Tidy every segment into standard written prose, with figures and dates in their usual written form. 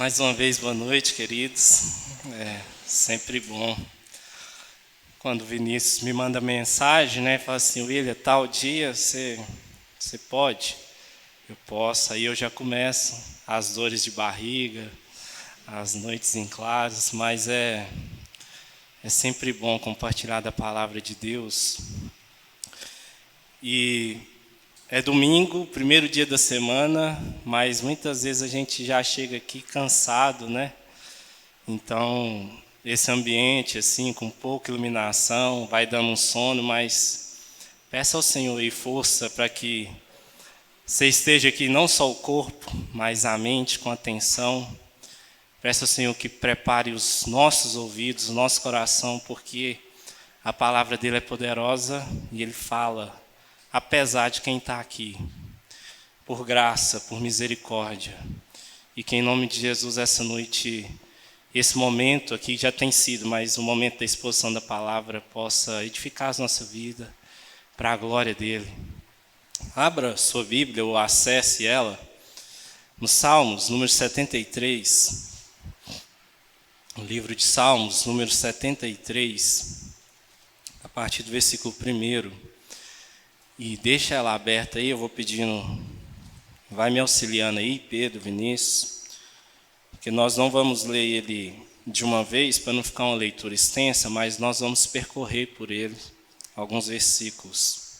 Mais uma vez, boa noite, queridos. É sempre bom quando o Vinícius me manda mensagem, né? Fala assim, William, tal dia você pode? Eu posso. Aí eu já começo as dores de barriga, as noites em claros, mas é sempre bom compartilhar da palavra de Deus. E é domingo, primeiro dia da semana, mas muitas vezes a gente já chega aqui cansado, né? Então, esse ambiente, assim, com pouca iluminação, vai dando um sono, mas peça ao Senhor aí força para que você esteja aqui não só o corpo, mas a mente com atenção. Peça ao Senhor que prepare os nossos ouvidos, o nosso coração, porque a palavra dele é poderosa e ele fala, apesar de quem está aqui, por graça, por misericórdia. E que em nome de Jesus essa noite, esse momento aqui já tem sido, mas o momento da exposição da palavra possa edificar a nossa vida para a glória dele. Abra sua Bíblia ou acesse ela no Salmos, número 73. O livro de Salmos, número 73, a partir do versículo 1. E deixa ela aberta aí, eu vou pedindo, vai me auxiliando aí, Pedro, Vinícius, porque nós não vamos ler ele de uma vez, para não ficar uma leitura extensa, mas nós vamos percorrer por ele alguns versículos.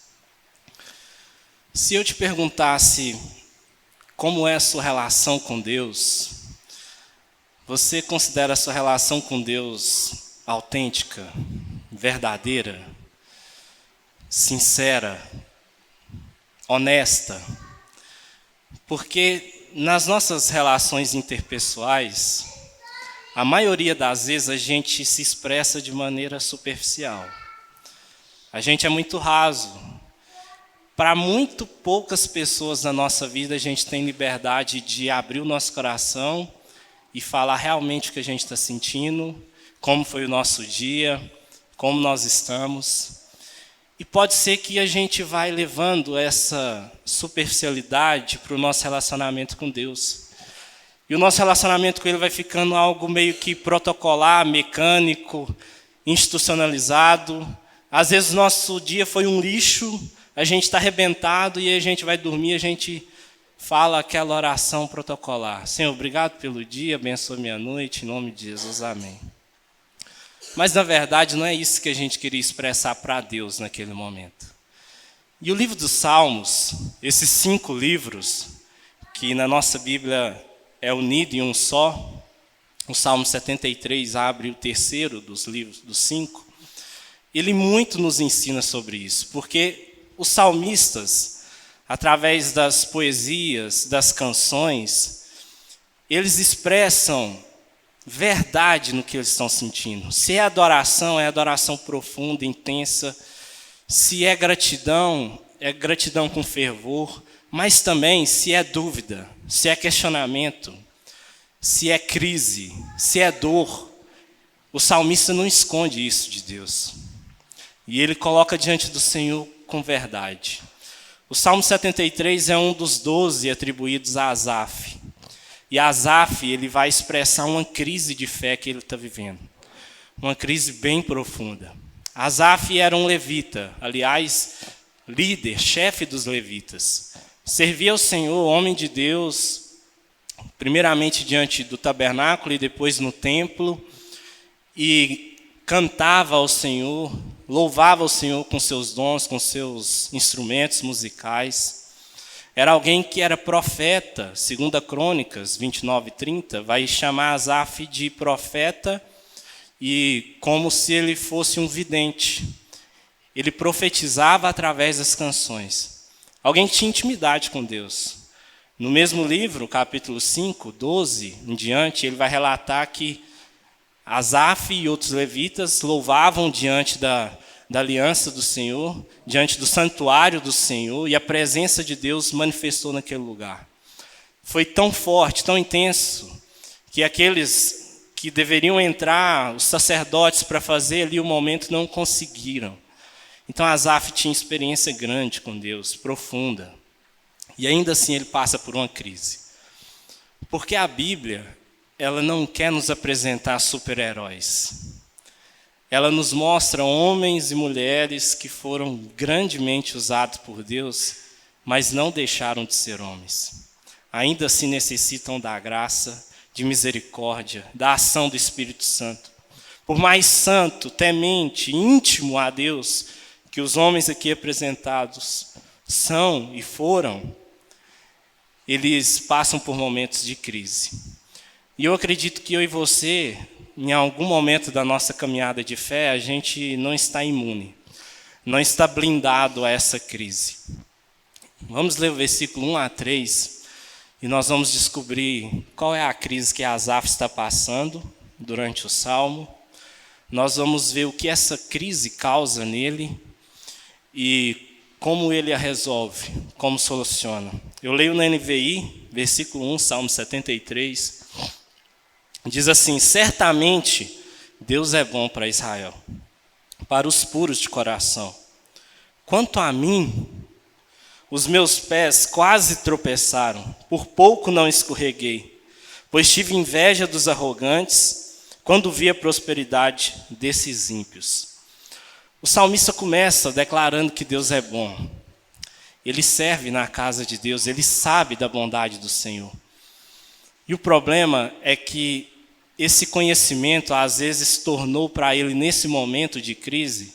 Se eu te perguntasse como é a sua relação com Deus, você considera a sua relação com Deus autêntica, verdadeira, sincera, honesta? Porque nas nossas relações interpessoais, a maioria das vezes a gente se expressa de maneira superficial. A gente é muito raso. Para muito poucas pessoas na nossa vida, a gente tem liberdade de abrir o nosso coração e falar realmente o que a gente está sentindo, como foi o nosso dia, como nós estamos. E pode ser que a gente vai levando essa superficialidade para o nosso relacionamento com Deus. E o nosso relacionamento com Ele vai ficando algo meio que protocolar, mecânico, institucionalizado. Às vezes o nosso dia foi um lixo, a gente está arrebentado e a gente vai dormir, a gente fala aquela oração protocolar. Senhor, obrigado pelo dia, abençoa minha noite, em nome de Jesus, amém. Mas, na verdade, não é isso que a gente queria expressar para Deus naquele momento. E o livro dos Salmos, esses 5 livros, que na nossa Bíblia é unido em um só, o Salmo 73 abre o terceiro dos livros, dos 5, ele muito nos ensina sobre isso, porque os salmistas, através das poesias, das canções, eles expressam verdade no que eles estão sentindo. Se é adoração profunda, intensa. Se é gratidão com fervor. Mas também se é dúvida, se é questionamento, se é crise, se é dor. O salmista não esconde isso de Deus. E ele coloca diante do Senhor com verdade. O Salmo 73 é um dos 12 atribuídos a Asaf. E Asaf, ele vai expressar uma crise de fé que ele está vivendo. Uma crise bem profunda. Asaf era um levita, aliás, líder, chefe dos levitas. Servia ao Senhor, homem de Deus, primeiramente diante do tabernáculo e depois no templo. E cantava ao Senhor, louvava o Senhor com seus dons, com seus instrumentos musicais. Era alguém que era profeta, segundo a Crônicas 29:30, vai chamar Asaf de profeta e como se ele fosse um vidente. Ele profetizava através das canções. Alguém que tinha intimidade com Deus. No mesmo livro, capítulo 5, 12 em diante, ele vai relatar que Asaf e outros levitas louvavam diante da aliança do Senhor, diante do santuário do Senhor, e a presença de Deus manifestou naquele lugar. Foi tão forte, tão intenso, que aqueles que deveriam entrar, os sacerdotes, para fazer ali o momento, não conseguiram. Então Asaf tinha experiência grande com Deus, profunda. E ainda assim ele passa por uma crise. Porque a Bíblia ela não quer nos apresentar super-heróis. Ela nos mostra homens e mulheres que foram grandemente usados por Deus, mas não deixaram de ser homens. Ainda assim necessitam da graça, de misericórdia, da ação do Espírito Santo. Por mais santo, temente, íntimo a Deus que os homens aqui apresentados são e foram, eles passam por momentos de crise. E eu acredito que eu e você, em algum momento da nossa caminhada de fé, a gente não está imune, não está blindado a essa crise. Vamos ler o versículo 1 a 3 e nós vamos descobrir qual é a crise que Asaf está passando durante o Salmo. Nós vamos ver o que essa crise causa nele e como ele a resolve, como soluciona. Eu leio na NVI, versículo 1, Salmo 73. Diz assim: certamente Deus é bom para Israel, para os puros de coração. Quanto a mim, os meus pés quase tropeçaram, por pouco não escorreguei, pois tive inveja dos arrogantes quando vi a prosperidade desses ímpios. O salmista começa declarando que Deus é bom. Ele serve na casa de Deus, ele sabe da bondade do Senhor. E o problema é que esse conhecimento, às vezes, tornou para ele, nesse momento de crise,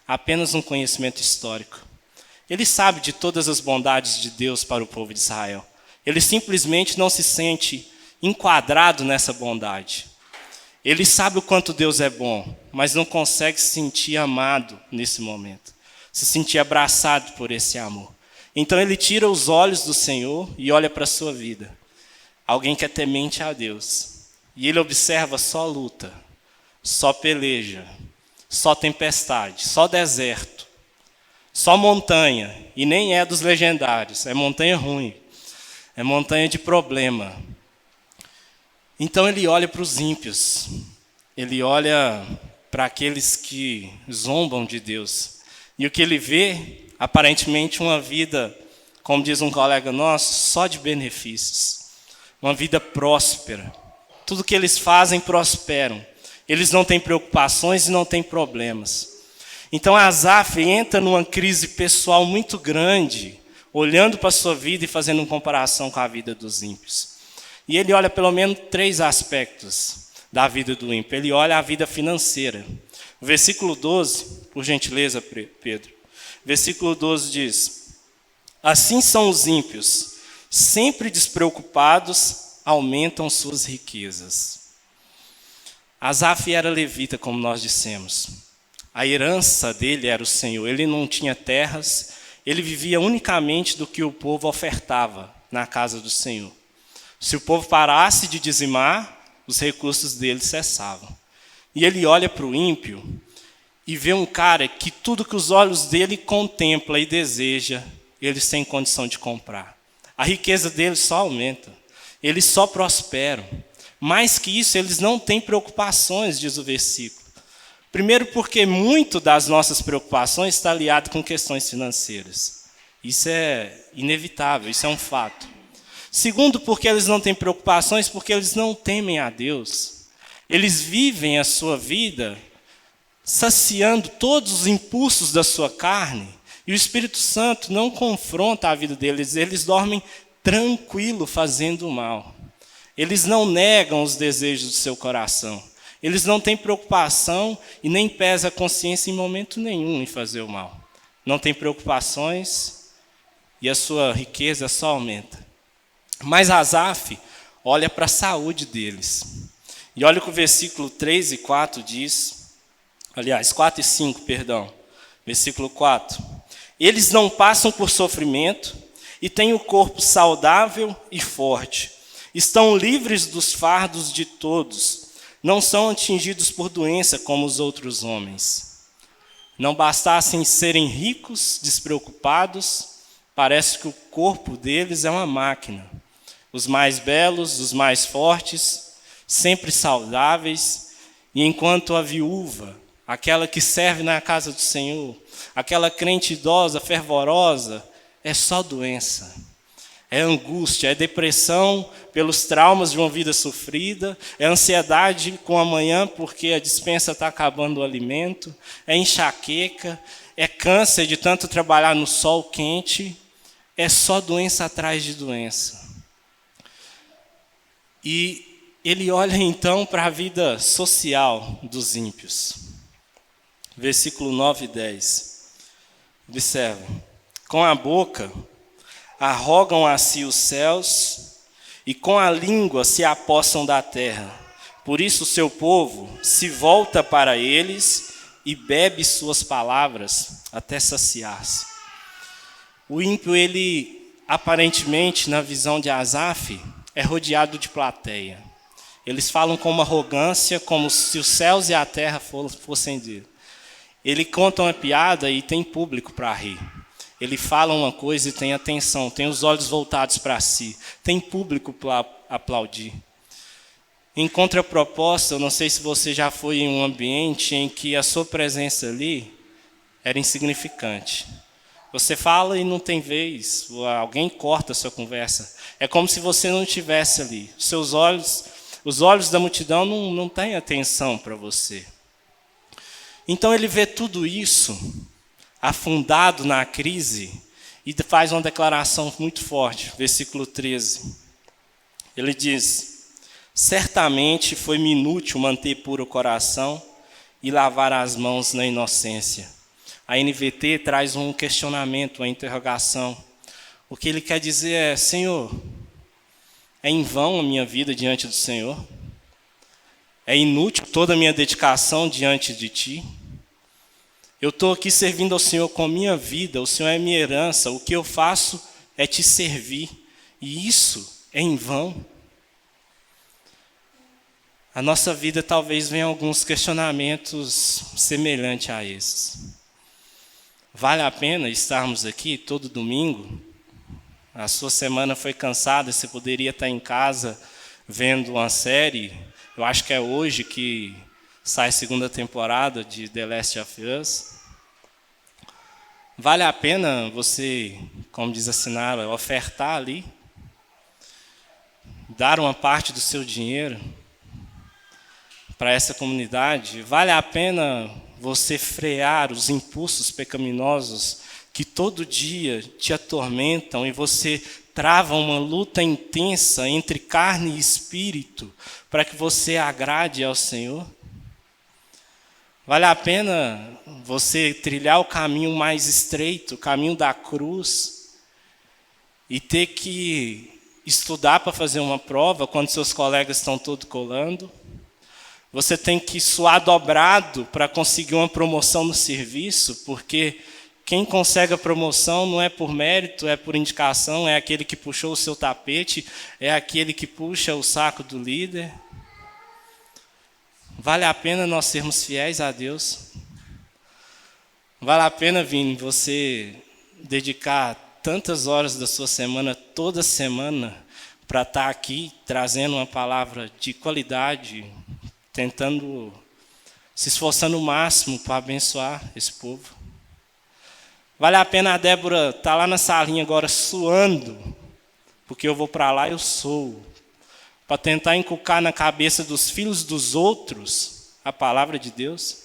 apenas um conhecimento histórico. Ele sabe de todas as bondades de Deus para o povo de Israel. Ele simplesmente não se sente enquadrado nessa bondade. Ele sabe o quanto Deus é bom, mas não consegue se sentir amado nesse momento, se sentir abraçado por esse amor. Então ele tira os olhos do Senhor e olha para a sua vida. Alguém que é temente a Deus. E ele observa só luta, só peleja, só tempestade, só deserto, só montanha. E nem é dos legendários, é montanha ruim, é montanha de problema. Então ele olha para os ímpios, ele olha para aqueles que zombam de Deus. E o que ele vê, aparentemente, uma vida, como diz um colega nosso, só de benefícios. Uma vida próspera. Tudo que eles fazem prosperam. Eles não têm preocupações e não têm problemas. Então Asaf entra numa crise pessoal muito grande, olhando para a sua vida e fazendo uma comparação com a vida dos ímpios. E ele olha pelo menos 3 aspectos da vida do ímpio. Ele olha a vida financeira. O versículo 12, por gentileza, Pedro. Versículo 12 diz: assim são os ímpios, sempre despreocupados, aumentam suas riquezas. Asaf era levita, como nós dissemos. A herança dele era o Senhor. Ele não tinha terras, ele vivia unicamente do que o povo ofertava na casa do Senhor. Se o povo parasse de dizimar, os recursos dele cessavam. E ele olha para o ímpio e vê um cara que tudo que os olhos dele contempla e deseja, eles têm condição de comprar. A riqueza deles só aumenta. Eles só prosperam. Mais que isso, eles não têm preocupações, diz o versículo. Primeiro porque muito das nossas preocupações está ligado com questões financeiras. Isso é inevitável, isso é um fato. Segundo, porque eles não têm preocupações, porque eles não temem a Deus. Eles vivem a sua vida saciando todos os impulsos da sua carne, e o Espírito Santo não confronta a vida deles, eles dormem tranquilo fazendo o mal. Eles não negam os desejos do seu coração. Eles não têm preocupação e nem pesa a consciência em momento nenhum em fazer o mal. Não tem preocupações e a sua riqueza só aumenta. Mas Asaf olha para a saúde deles. E olha o que o versículo 3 e 4 diz. Aliás, 4 e 5, perdão. Versículo 4. Eles não passam por sofrimento e têm o corpo saudável e forte. Estão livres dos fardos de todos. Não são atingidos por doença como os outros homens. Não bastassem serem ricos, despreocupados, parece que o corpo deles é uma máquina. Os mais belos, os mais fortes, sempre saudáveis, e enquanto a viúva, aquela que serve na casa do Senhor, aquela crente idosa, fervorosa, é só doença, é angústia, é depressão pelos traumas de uma vida sofrida, é ansiedade com amanhã porque a despensa está acabando o alimento, é enxaqueca, é câncer de tanto trabalhar no sol quente, é só doença atrás de doença. E ele olha então para a vida social dos ímpios. Versículo 9 e 10. Observa. Com a boca arrogam a si os céus, e com a língua se apossam da terra. Por isso o seu povo se volta para eles e bebe suas palavras até saciar-se. O ímpio, ele aparentemente, na visão de Asaf, é rodeado de plateia. Eles falam com uma arrogância, como se os céus e a terra fossem dele. Ele conta uma piada e tem público para rir. Ele fala uma coisa e tem atenção, tem os olhos voltados para si, tem público para aplaudir. Em contraproposta, eu não sei se você já foi em um ambiente em que a sua presença ali era insignificante. Você fala e não tem vez, alguém corta a sua conversa. É como se você não estivesse ali. Os olhos da multidão não têm atenção para você. Então ele vê tudo isso afundado na crise e faz uma declaração muito forte, versículo 13. Ele diz: certamente foi-me inútil manter puro o coração e lavar as mãos na inocência. A NVT traz um questionamento, uma interrogação. O que ele quer dizer é: Senhor, é em vão a minha vida diante do Senhor? É inútil toda a minha dedicação diante de Ti? Eu estou aqui servindo ao Senhor com a minha vida, o Senhor é minha herança, o que eu faço é Te servir, e isso é em vão? A nossa vida talvez venha alguns questionamentos semelhantes a esses. Vale a pena estarmos aqui todo domingo? A sua semana foi cansada, você poderia estar em casa vendo uma série. Eu acho que é hoje que sai a segunda temporada de The Last of Us. Vale a pena você, como diz a Sinara, ofertar ali? Dar uma parte do seu dinheiro para essa comunidade? Vale a pena você frear os impulsos pecaminosos que todo dia te atormentam e você trava uma luta intensa entre carne e espírito para que você agrade ao Senhor? Vale a pena você trilhar o caminho mais estreito, o caminho da cruz, e ter que estudar para fazer uma prova quando seus colegas estão todos colando? Você tem que suar dobrado para conseguir uma promoção no serviço, porque quem consegue a promoção não é por mérito, é por indicação, é aquele que puxou o seu tapete, é aquele que puxa o saco do líder. Vale a pena nós sermos fiéis a Deus? Vale a pena, Vini, você dedicar tantas horas da sua semana, toda semana, para estar aqui trazendo uma palavra de qualidade, tentando, se esforçando o máximo para abençoar esse povo? Vale a pena a Débora estar lá na salinha agora suando, porque eu vou para lá, eu sou, para tentar inculcar na cabeça dos filhos dos outros a palavra de Deus?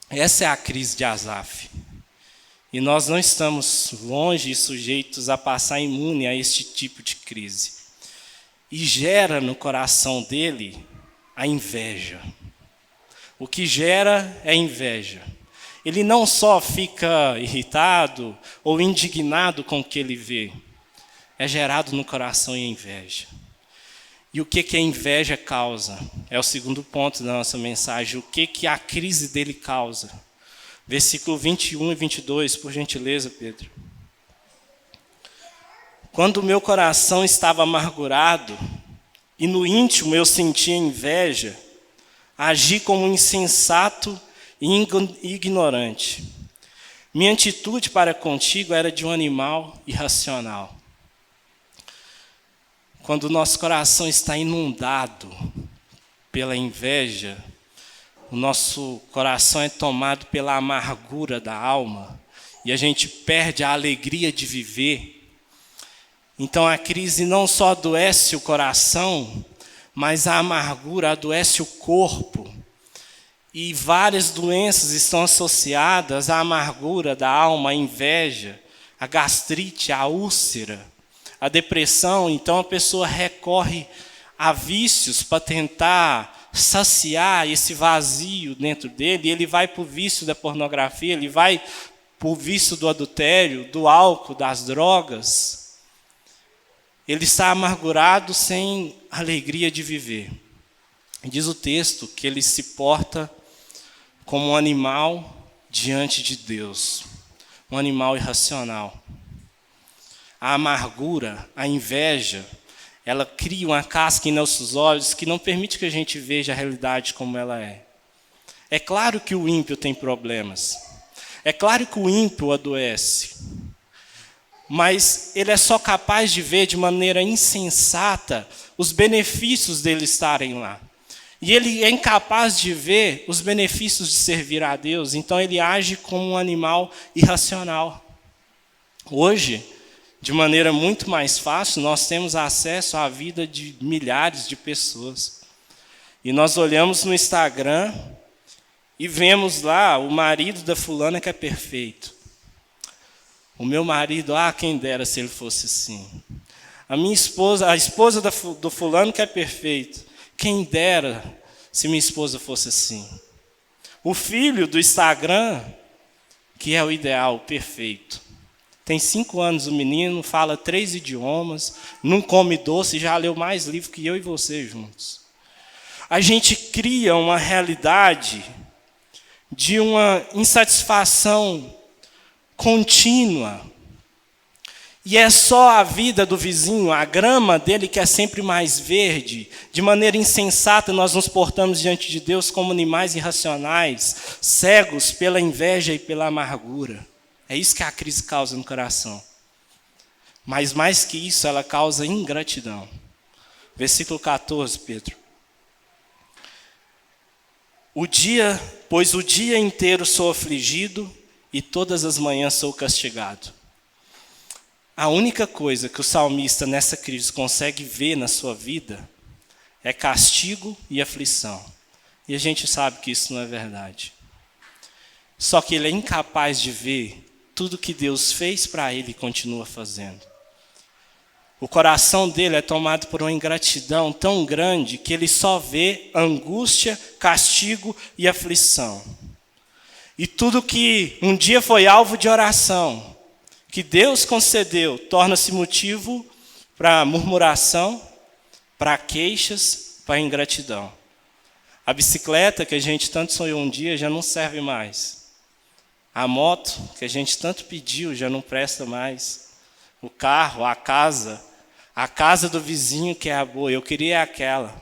Essa é a crise de Asaf. E nós não estamos longe e sujeitos a passar imune a este tipo de crise. E gera no coração dele a inveja. O que gera é inveja. Ele não só fica irritado ou indignado com o que ele vê, é gerado no coração a inveja. E o que a inveja causa? É o segundo ponto da nossa mensagem. O que a crise dele causa? Versículo 21 e 22, por gentileza, Pedro. Quando o meu coração estava amargurado e no íntimo eu sentia inveja, agi como um insensato e ignorante. Minha atitude para contigo era de um animal irracional. Quando o nosso coração está inundado pela inveja, o nosso coração é tomado pela amargura da alma e a gente perde a alegria de viver. Então a crise não só adoece o coração, mas a amargura adoece o corpo. E várias doenças estão associadas à amargura da alma, a inveja, a gastrite, a úlcera, a depressão. Então a pessoa recorre a vícios para tentar saciar esse vazio dentro dele. Ele vai para o vício da pornografia, ele vai para o vício do adultério, do álcool, das drogas. Ele está amargurado sem alegria de viver. Diz o texto que ele se porta como um animal diante de Deus, um animal irracional. A amargura, a inveja, ela cria uma casca em nossos olhos que não permite que a gente veja a realidade como ela é. É claro que o ímpio tem problemas. É claro que o ímpio adoece. Mas ele é só capaz de ver de maneira insensata os benefícios dele estarem lá. E ele é incapaz de ver os benefícios de servir a Deus. Então ele age como um animal irracional. Hoje, de maneira muito mais fácil, nós temos acesso à vida de milhares de pessoas. E nós olhamos no Instagram e vemos lá o marido da fulana que é perfeito. O meu marido, quem dera se ele fosse assim. A minha esposa, a esposa do fulano que é perfeito. Quem dera se minha esposa fosse assim. O filho do Instagram, que é o ideal, perfeito. Tem 5 anos o menino, fala 3 idiomas, não come doce, já leu mais livro que eu e você juntos. A gente cria uma realidade de uma insatisfação contínua. E é só a vida do vizinho, a grama dele que é sempre mais verde. De maneira insensata nós nos portamos diante de Deus como animais irracionais, cegos pela inveja e pela amargura. É isso que a crise causa no coração. Mas mais que isso, ela causa ingratidão. Versículo 14, Pedro. Pois o dia inteiro sou afligido e todas as manhãs sou castigado. A única coisa que o salmista nessa crise consegue ver na sua vida é castigo e aflição. E a gente sabe que isso não é verdade. Só que ele é incapaz de ver tudo que Deus fez para ele e continua fazendo. O coração dele é tomado por uma ingratidão tão grande que ele só vê angústia, castigo e aflição. E tudo que um dia foi alvo de oração, que Deus concedeu, torna-se motivo para murmuração, para queixas, para ingratidão. A bicicleta que a gente tanto sonhou um dia já não serve mais. A moto que a gente tanto pediu já não presta mais. O carro, a casa do vizinho que é a boa, eu queria aquela.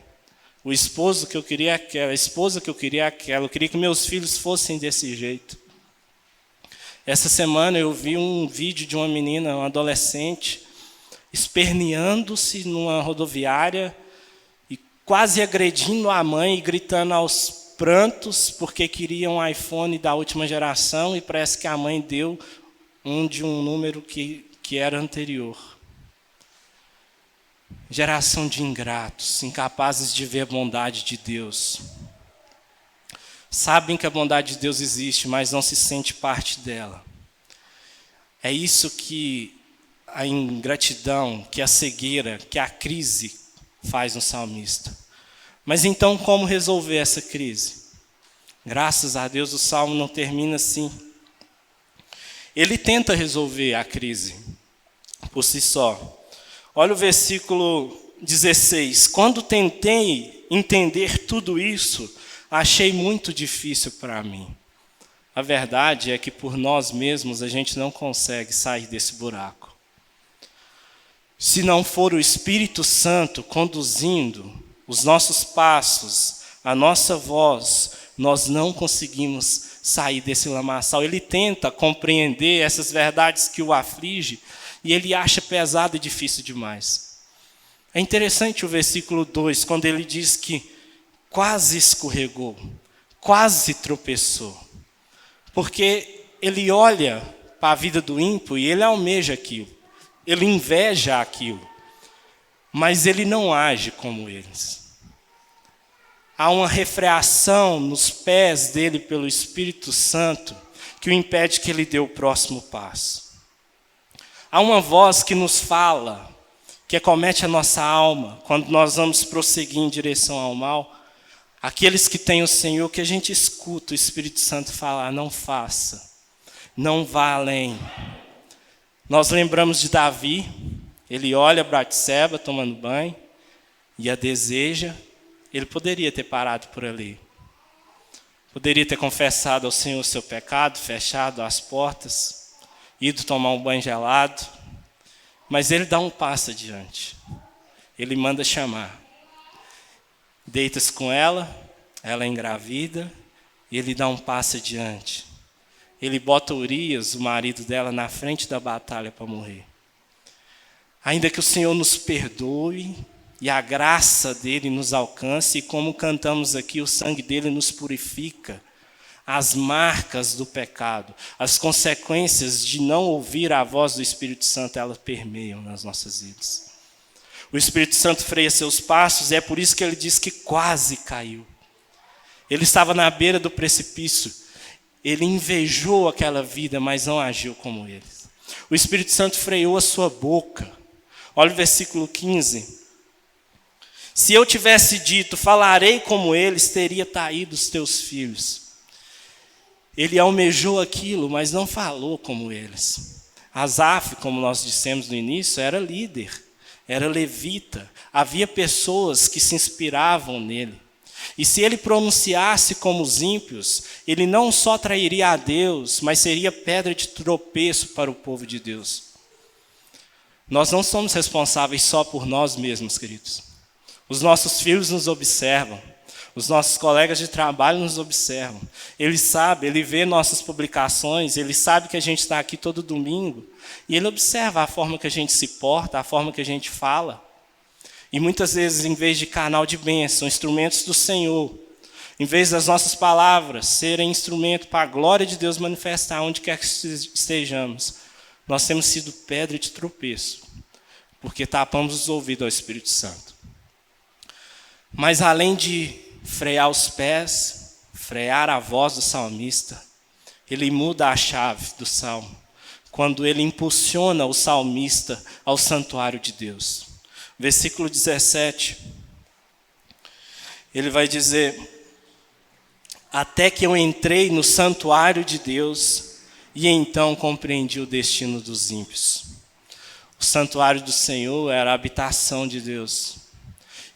O esposo que eu queria aquela, a esposa que eu queria aquela. Eu queria que meus filhos fossem desse jeito. Essa semana eu vi um vídeo de uma menina, uma adolescente, esperneando-se numa rodoviária e quase agredindo a mãe e gritando aos prantos porque queria um iPhone da última geração e parece que a mãe deu de um número que era anterior. Geração de ingratos, incapazes de ver a bondade de Deus. Sabem que a bondade de Deus existe, mas não se sente parte dela. É isso que a ingratidão, que a cegueira, que a crise faz no salmista. Mas então como resolver essa crise? Graças a Deus o salmo não termina assim. Ele tenta resolver a crise por si só. Olha o versículo 16. Quando tentei entender tudo isso, achei muito difícil para mim. A verdade é que por nós mesmos a gente não consegue sair desse buraco. Se não for o Espírito Santo conduzindo os nossos passos, a nossa voz, nós não conseguimos sair desse lamaçal. Ele tenta compreender essas verdades que o aflige e ele acha pesado e difícil demais. É interessante o versículo 2, quando ele diz que quase escorregou, quase tropeçou. Porque ele olha para a vida do ímpio e ele almeja aquilo. ele inveja aquilo, mas ele não age como eles. Há uma refreação nos pés dele pelo Espírito Santo que o impede que ele dê o próximo passo. Há uma voz que nos fala, que acomete a nossa alma, quando nós vamos prosseguir em direção ao mal. Aqueles que têm o Senhor, que a gente escuta o Espírito Santo falar, não faça, não vá além. Nós lembramos de Davi, ele olha Batseba tomando banho e a deseja. Ele poderia ter parado por ali. Poderia ter confessado ao Senhor o seu pecado, fechado as portas, ido tomar um banho gelado. Mas ele dá um passo adiante. Ele manda chamar. Deita-se com ela, ela é engravida, e ele dá um passo adiante. Ele bota Urias, o marido dela, na frente da batalha para morrer. Ainda que o Senhor nos perdoe, e a graça dele nos alcance, e como cantamos aqui, o sangue dele nos purifica. As marcas do pecado, as consequências de não ouvir a voz do Espírito Santo, elas permeiam nas nossas vidas. O Espírito Santo freia seus passos, e é por isso que ele diz que quase caiu. Ele estava na beira do precipício, ele invejou aquela vida, mas não agiu como eles. O Espírito Santo freou a sua boca. Olha o versículo 15. Se eu tivesse dito, falarei como eles, teria traído os teus filhos. Ele almejou aquilo, mas não falou como eles. Asaf, como nós dissemos no início, era líder, era levita. Havia pessoas que se inspiravam nele. E se ele pronunciasse como os ímpios, ele não só trairia a Deus, mas seria pedra de tropeço para o povo de Deus. Nós não somos responsáveis só por nós mesmos, queridos. Os nossos filhos nos observam. Os nossos colegas de trabalho nos observam. Ele sabe, ele vê nossas publicações, ele sabe que a gente está aqui todo domingo. E ele observa a forma que a gente se porta, a forma que a gente fala. E muitas vezes, em vez de canal de bênção, instrumentos do Senhor, em vez das nossas palavras serem instrumento para a glória de Deus manifestar onde quer que estejamos, nós temos sido pedra de tropeço, porque tapamos os ouvidos ao Espírito Santo. Mas além de frear os pés, frear a voz do salmista, ele muda a chave do salmo, quando ele impulsiona o salmista ao santuário de Deus. Versículo 17, ele vai dizer: até que eu entrei no santuário de Deus, e então compreendi o destino dos ímpios. O santuário do Senhor era a habitação de Deus.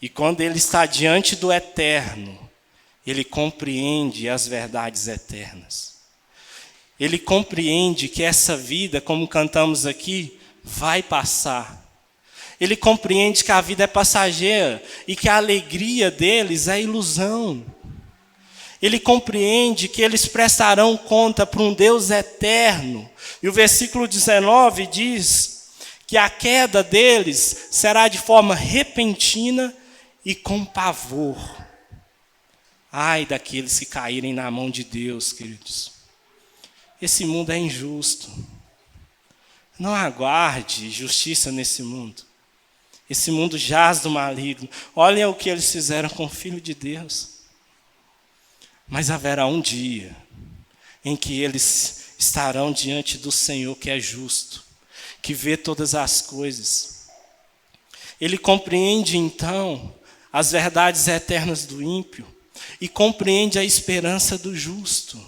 E quando ele está diante do eterno, ele compreende as verdades eternas. Ele compreende que essa vida, como cantamos aqui, vai passar. Ele compreende que a vida é passageira e que a alegria deles é ilusão. Ele compreende que eles prestarão conta para um Deus eterno. E o versículo 19 diz que a queda deles será de forma repentina e com pavor. Ai daqueles que caírem na mão de Deus, queridos. Esse mundo é injusto. Não aguarde justiça nesse mundo. Esse mundo jaz do maligno. Olhem o que eles fizeram com o Filho de Deus. Mas haverá um dia em que eles estarão diante do Senhor, que é justo, que vê todas as coisas. Ele compreende então as verdades eternas do ímpio e compreende a esperança do justo.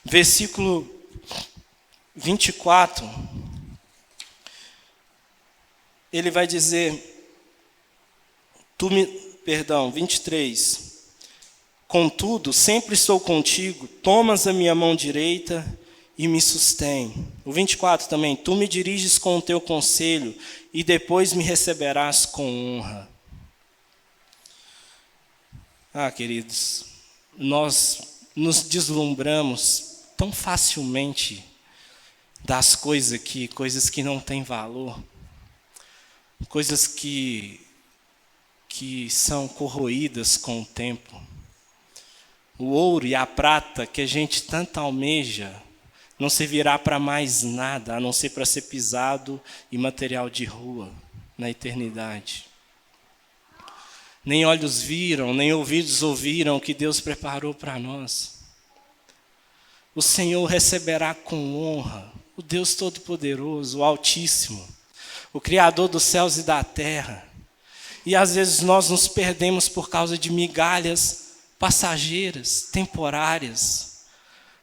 Versículo 24, ele vai dizer, 23, contudo, sempre estou contigo, tomas a minha mão direita e me sustém. O 24 também, tu me diriges com o teu conselho e depois me receberás com honra. Queridos, nós nos deslumbramos tão facilmente das coisas que não têm valor, coisas que são corroídas com o tempo. O ouro e a prata que a gente tanto almeja não servirá para mais nada, a não ser para ser pisado e material de rua na eternidade. Nem olhos viram, nem ouvidos ouviram o que Deus preparou para nós. O Senhor receberá com honra o Deus Todo-Poderoso, o Altíssimo, o Criador dos céus e da terra. E às vezes nós nos perdemos por causa de migalhas passageiras, temporárias.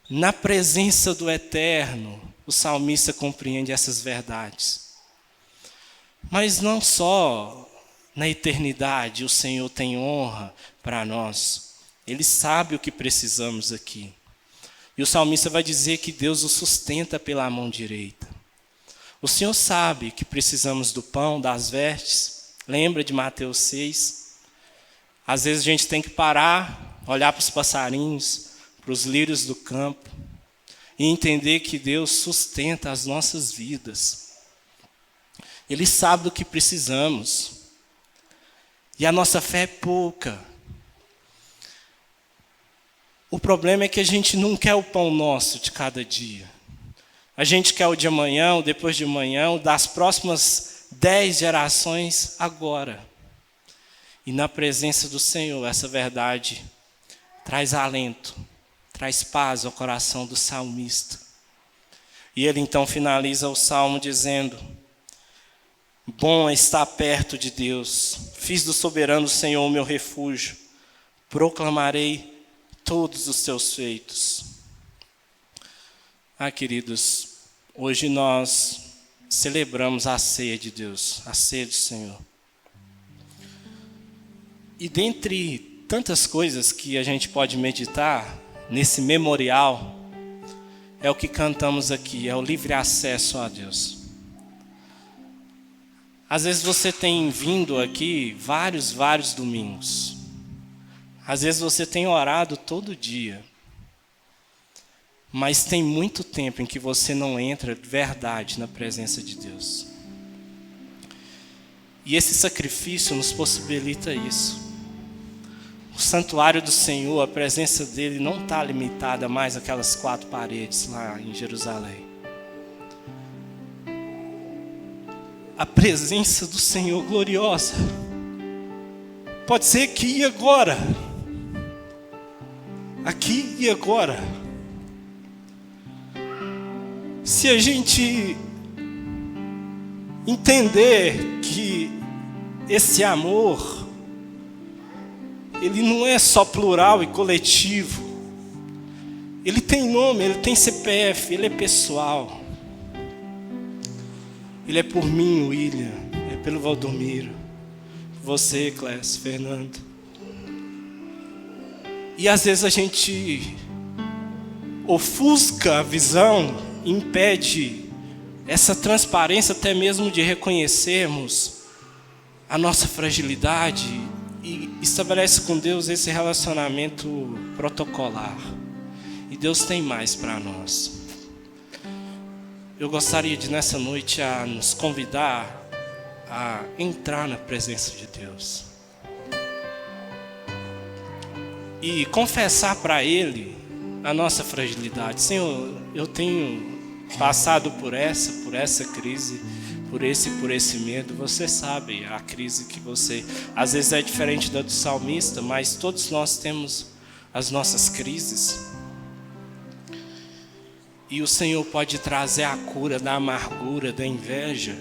Na presença do Eterno, o salmista compreende essas verdades. Mas não só na eternidade o Senhor tem honra para nós. Ele sabe o que precisamos aqui. E o salmista vai dizer que Deus o sustenta pela mão direita. O Senhor sabe que precisamos do pão, das vestes. Lembra de Mateus 6? Às vezes a gente tem que parar, olhar para os passarinhos, para os lírios do campo e entender que Deus sustenta as nossas vidas. Ele sabe do que precisamos. E a nossa fé é pouca. O problema é que a gente não quer o pão nosso de cada dia. A gente quer o de amanhã, o depois de amanhã, o das próximas 10 gerações agora. E na presença do Senhor, essa verdade traz alento, traz paz ao coração do salmista. E ele então finaliza o salmo dizendo: bom é estar perto de Deus, fiz do soberano Senhor o meu refúgio, proclamarei todos os seus feitos. Queridos, hoje nós celebramos a ceia de Deus, a ceia do Senhor. E dentre tantas coisas que a gente pode meditar nesse memorial, é o que cantamos aqui, é o livre acesso a Deus. Às vezes você tem vindo aqui vários domingos. Às vezes você tem orado todo dia. Mas tem muito tempo em que você não entra de verdade na presença de Deus. E esse sacrifício nos possibilita isso. O santuário do Senhor, a presença dele não está limitada mais àquelas 4 paredes lá em Jerusalém. A presença do Senhor gloriosa pode ser aqui e agora. Aqui e agora. Se a gente entender que esse amor, ele não é só plural e coletivo. Ele tem nome, ele tem CPF, ele é pessoal. Ele é por mim, William, é pelo Valdomiro, você, Clécio, Fernando. E às vezes a gente ofusca a visão, impede essa transparência até mesmo de reconhecermos a nossa fragilidade e estabelece com Deus esse relacionamento protocolar. E Deus tem mais para nós. Eu gostaria de nessa noite a nos convidar a entrar na presença de Deus. E confessar para Ele a nossa fragilidade. Senhor, eu tenho passado por essa crise, por esse medo. Você sabe a crise que você... Às vezes é diferente da do salmista, mas todos nós temos as nossas crises. E o Senhor pode trazer a cura da amargura, da inveja,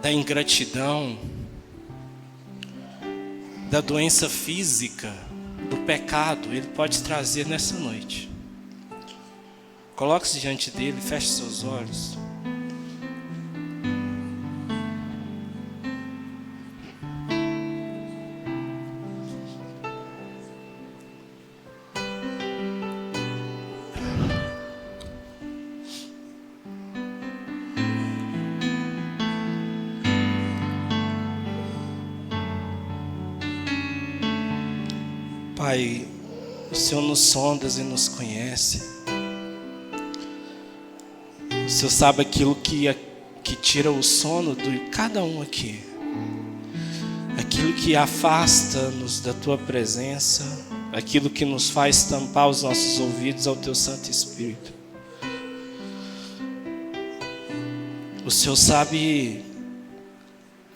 da ingratidão, da doença física, do pecado. Ele pode trazer nessa noite. Coloque-se diante dele, feche seus olhos. Pai, o Senhor nos sondas e nos conhece. O Senhor sabe aquilo que tira o sono de cada um aqui. Aquilo que afasta-nos da Tua presença. Aquilo que nos faz tampar os nossos ouvidos ao Teu Santo Espírito. O Senhor sabe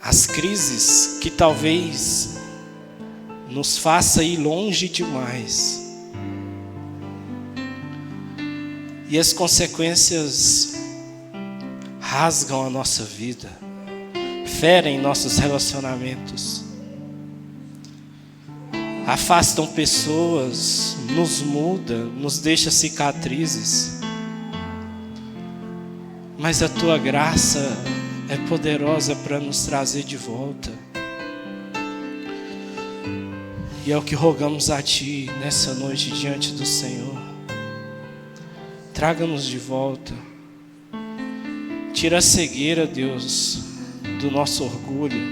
as crises que talvez nos faça ir longe demais. E as consequências rasgam a nossa vida, ferem nossos relacionamentos, afastam pessoas, nos muda, nos deixa cicatrizes. Mas a tua graça é poderosa para nos trazer de volta. E é o que rogamos a Ti nessa noite diante do Senhor. Traga-nos de volta. Tira a cegueira, Deus, do nosso orgulho.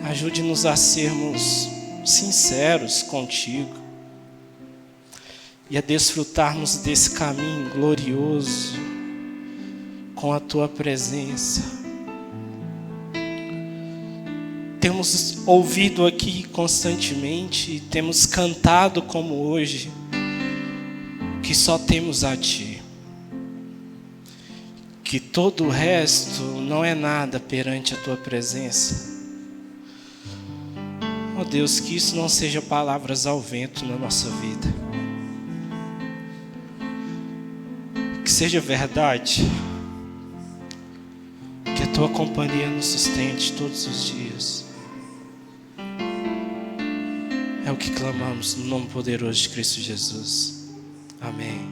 Ajude-nos a sermos sinceros contigo e a desfrutarmos desse caminho glorioso com a Tua presença. Temos ouvido aqui constantemente, temos cantado como hoje, que só temos a Ti, que todo o resto não é nada perante a Tua presença. Ó Deus, que isso não seja palavras ao vento na nossa vida, que seja verdade, que a Tua companhia nos sustente todos os dias. É o que clamamos no nome poderoso de Cristo Jesus. Amém.